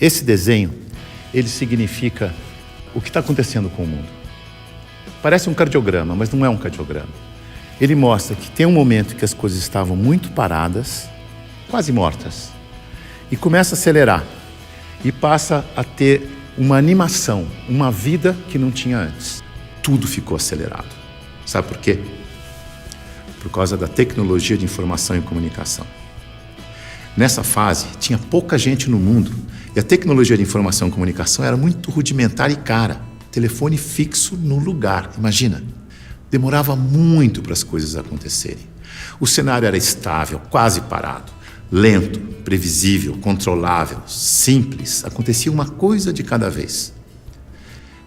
Esse desenho, ele significa o que está acontecendo com o mundo. Parece um cardiograma, mas não é um cardiograma. Ele mostra que tem um momento que as coisas estavam muito paradas, quase mortas, e começa a acelerar e passa a ter uma animação, uma vida que não tinha antes. Tudo ficou acelerado. Sabe por quê? Por causa da tecnologia de informação e comunicação. Nessa fase, tinha pouca gente no mundo e a tecnologia de informação e comunicação era muito rudimentar e cara. Telefone fixo no lugar, imagina. Demorava muito para as coisas acontecerem. O cenário era estável, quase parado, lento, previsível, controlável, simples. Acontecia uma coisa de cada vez.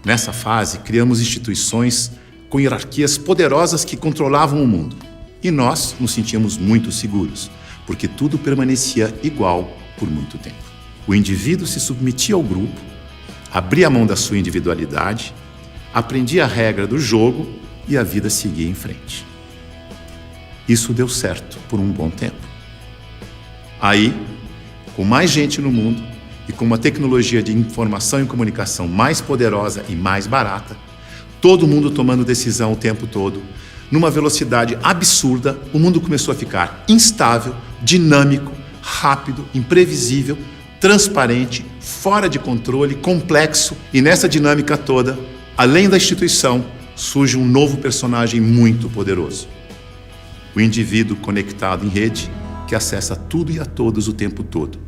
Nessa fase, criamos instituições com hierarquias poderosas que controlavam o mundo. E nós nos sentíamos muito seguros, porque tudo permanecia igual por muito tempo. O indivíduo se submetia ao grupo, abria a mão da sua individualidade, aprendia a regra do jogo e a vida seguia em frente. Isso deu certo por um bom tempo. Aí, com mais gente no mundo e com uma tecnologia de informação e comunicação mais poderosa e mais barata, todo mundo tomando decisão o tempo todo, numa velocidade absurda, o mundo começou a ficar instável, dinâmico, rápido, imprevisível, transparente, fora de controle, complexo. E nessa dinâmica toda, além da instituição, surge um novo personagem muito poderoso. O indivíduo conectado em rede, que acessa tudo e a todos o tempo todo.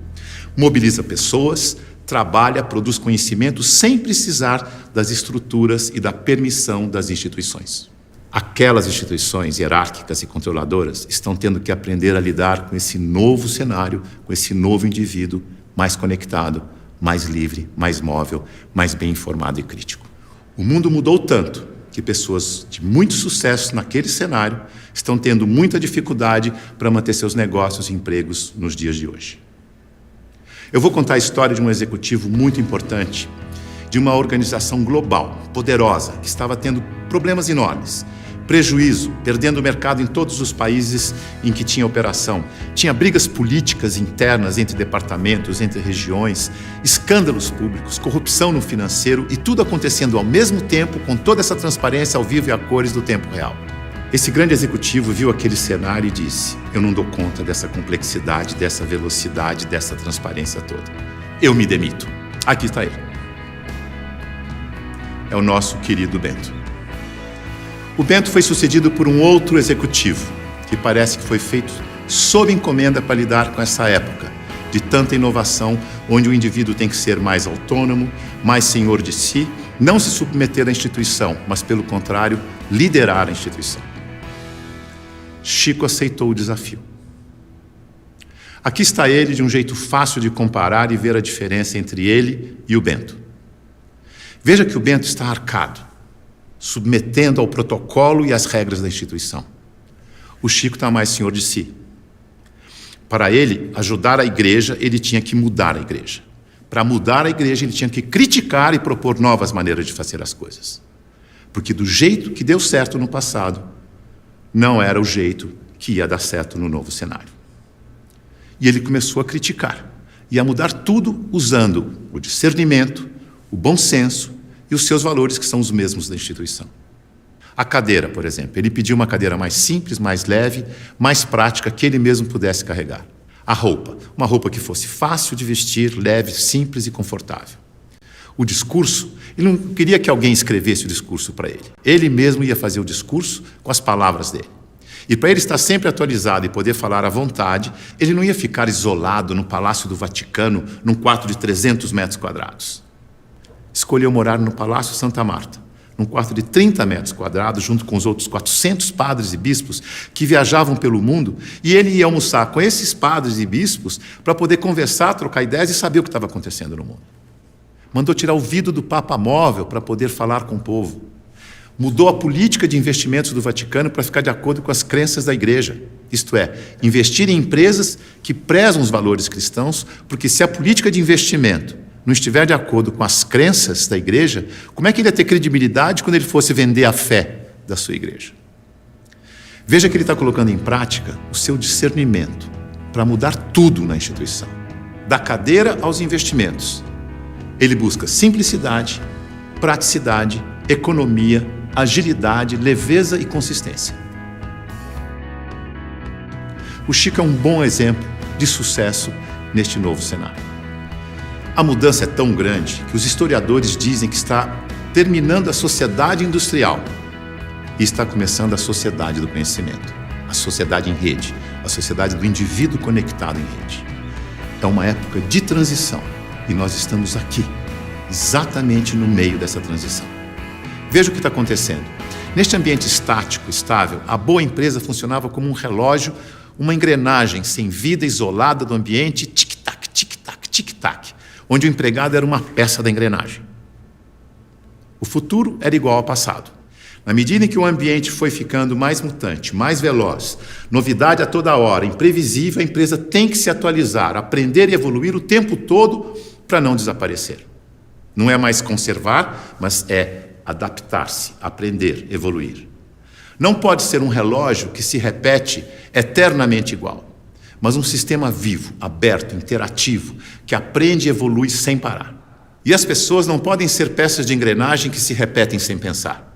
Mobiliza pessoas, trabalha, produz conhecimento sem precisar das estruturas e da permissão das instituições. Aquelas instituições hierárquicas e controladoras estão tendo que aprender a lidar com esse novo cenário, com esse novo indivíduo mais conectado, mais livre, mais móvel, mais bem informado e crítico. O mundo mudou tanto que pessoas de muito sucesso naquele cenário estão tendo muita dificuldade para manter seus negócios e empregos nos dias de hoje. Eu vou contar a história de um executivo muito importante, de uma organização global, poderosa, que estava tendo problemas enormes, prejuízo, perdendo o mercado em todos os países em que tinha operação. Tinha brigas políticas internas entre departamentos, entre regiões, escândalos públicos, corrupção no financeiro e tudo acontecendo ao mesmo tempo, com toda essa transparência ao vivo e a cores do tempo real. Esse grande executivo viu aquele cenário e disse: eu não dou conta dessa complexidade, dessa velocidade, dessa transparência toda. Eu me demito. Aqui está ele. É o nosso querido Bento. O Bento foi sucedido por um outro executivo, que parece que foi feito sob encomenda para lidar com essa época de tanta inovação, onde o indivíduo tem que ser mais autônomo, mais senhor de si, não se submeter à instituição, mas, pelo contrário, liderar a instituição. Chico aceitou o desafio. Aqui está ele, de um jeito fácil de comparar e ver a diferença entre ele e o Bento. Veja que o Bento está arcado, submetendo ao protocolo e às regras da instituição. O Chico está mais senhor de si. Para ele ajudar a igreja, ele tinha que mudar a igreja. Para mudar a igreja, ele tinha que criticar e propor novas maneiras de fazer as coisas. Porque do jeito que deu certo no passado, não era o jeito que ia dar certo no novo cenário. E ele começou a criticar e a mudar tudo usando o discernimento, o bom senso e os seus valores, que são os mesmos da instituição. A cadeira, por exemplo, ele pediu uma cadeira mais simples, mais leve, mais prática, que ele mesmo pudesse carregar. A roupa, uma roupa que fosse fácil de vestir, leve, simples e confortável. O discurso, ele não queria que alguém escrevesse o discurso para ele. Ele mesmo ia fazer o discurso com as palavras dele. E para ele estar sempre atualizado e poder falar à vontade, ele não ia ficar isolado no Palácio do Vaticano, num quarto de 300 metros quadrados. Escolheu morar no Palácio Santa Marta, num quarto de 30 metros quadrados, junto com os outros 400 padres e bispos que viajavam pelo mundo, e ele ia almoçar com esses padres e bispos para poder conversar, trocar ideias e saber o que estava acontecendo no mundo. Mandou tirar o vidro do Papa Móvel para poder falar com o povo. Mudou a política de investimentos do Vaticano para ficar de acordo com as crenças da igreja. Isto é, investir em empresas que prezam os valores cristãos, porque se a política de investimento não estiver de acordo com as crenças da igreja, como é que ele ia ter credibilidade quando ele fosse vender a fé da sua igreja? Veja que ele está colocando em prática o seu discernimento para mudar tudo na instituição. Da cadeira aos investimentos, Ele busca simplicidade, praticidade, economia, agilidade, leveza e consistência. O Chico é um bom exemplo de sucesso neste novo cenário. A mudança é tão grande que os historiadores dizem que está terminando a sociedade industrial e está começando a sociedade do conhecimento, a sociedade em rede, a sociedade do indivíduo conectado em rede. É uma época de transição e nós estamos aqui, exatamente no meio dessa transição. Veja o que está acontecendo. Neste ambiente estático, estável, a boa empresa funcionava como um relógio, uma engrenagem sem vida, isolada do ambiente, tic-tac, tic-tac, tic-tac, onde o empregado era uma peça da engrenagem. O futuro era igual ao passado. Na medida em que o ambiente foi ficando mais mutante, mais veloz, novidade a toda hora, imprevisível, a empresa tem que se atualizar, aprender e evoluir o tempo todo para não desaparecer. Não é mais conservar, mas é adaptar-se, aprender, evoluir. Não pode ser um relógio que se repete eternamente igual, mas um sistema vivo, aberto, interativo, que aprende e evolui sem parar. E as pessoas não podem ser peças de engrenagem que se repetem sem pensar.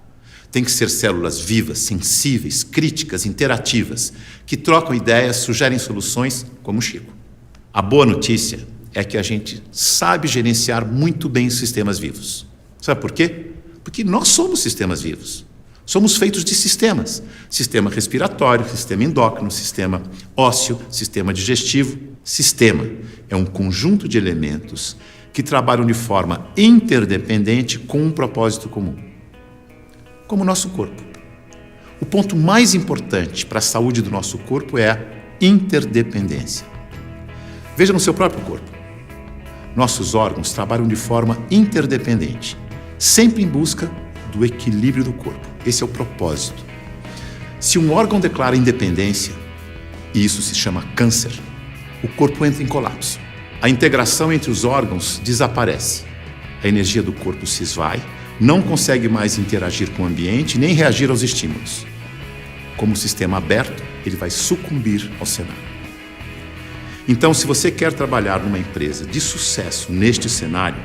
Tem que ser células vivas, sensíveis, críticas, interativas, que trocam ideias, sugerem soluções, como o Chico. A boa notícia é que a gente sabe gerenciar muito bem os sistemas vivos. Sabe por quê? Porque nós somos sistemas vivos. Somos feitos de sistemas. Sistema respiratório, sistema endócrino, sistema ósseo, sistema digestivo. Sistema é um conjunto de elementos que trabalham de forma interdependente com um propósito comum. Como o nosso corpo. O ponto mais importante para a saúde do nosso corpo é a interdependência. Veja no seu próprio corpo. Nossos órgãos trabalham de forma interdependente, sempre em busca do equilíbrio do corpo. Esse é o propósito. Se um órgão declara independência, e isso se chama câncer, o corpo entra em colapso. A integração entre os órgãos desaparece. A energia do corpo se esvai, não consegue mais interagir com o ambiente nem reagir aos estímulos. Como sistema aberto, ele vai sucumbir ao cenário. Então, se você quer trabalhar numa empresa de sucesso neste cenário,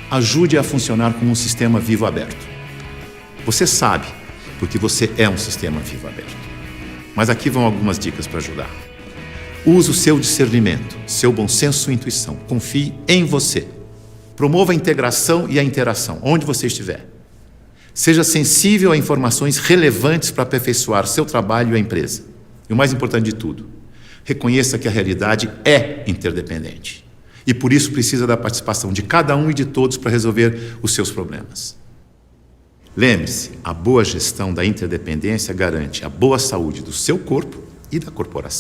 ajude a funcionar como um sistema vivo aberto. Você sabe, porque você é um sistema vivo aberto. Mas aqui vão algumas dicas para ajudar. Use o seu discernimento, seu bom senso e intuição. Confie em você. Promova a integração e a interação, onde você estiver. Seja sensível a informações relevantes para aperfeiçoar seu trabalho e a empresa. E o mais importante de tudo, reconheça que a realidade é interdependente. E por isso precisa da participação de cada um e de todos para resolver os seus problemas. Lembre-se, a boa gestão da interdependência garante a boa saúde do seu corpo e da corporação.